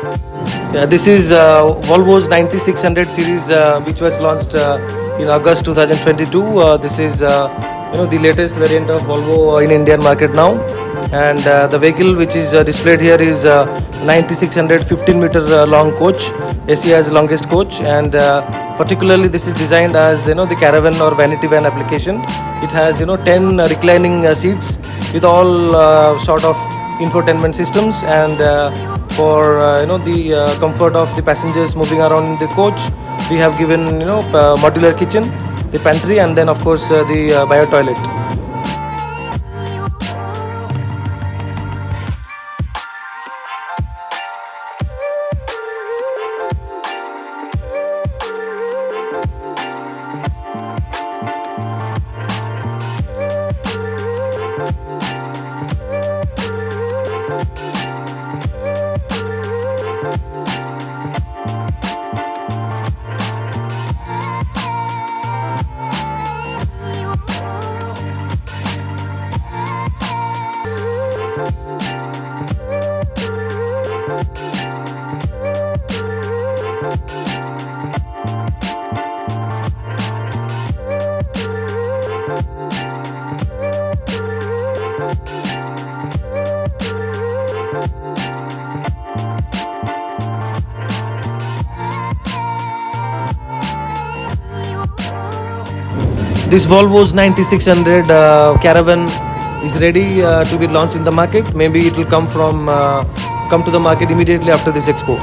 Yeah, this is Volvo's 9600 series, which was launched in August 2022. This is the latest variant of Volvo in Indian market now, and the vehicle which is displayed here is 9600 15-meter long coach, Asia's longest coach, and particularly this is designed as the caravan or vanity van application. It has 10 reclining seats with all sort of infotainment systems, and for the comfort of the passengers moving around in the coach, we have given modular kitchen, the pantry, and then of course the bio toilet. This Volvo's 9600 Caravan is ready to be launched in the market. Maybe it will come to the market immediately after this expo.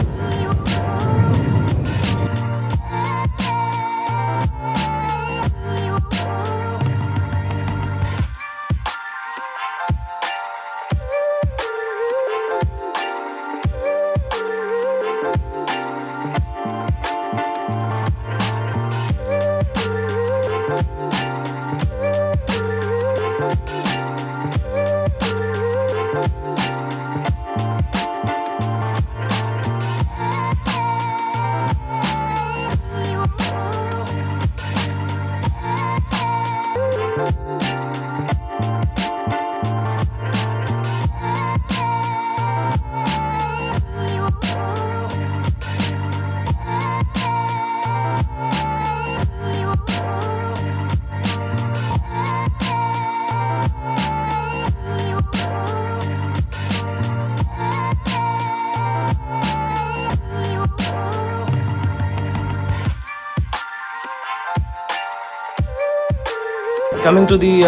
Coming to the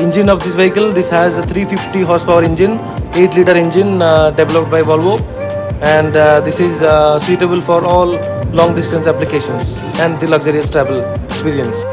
engine of this vehicle, this has a 350 horsepower engine, 8-liter engine developed by Volvo, and this is suitable for all long distance applications and the luxurious travel experience.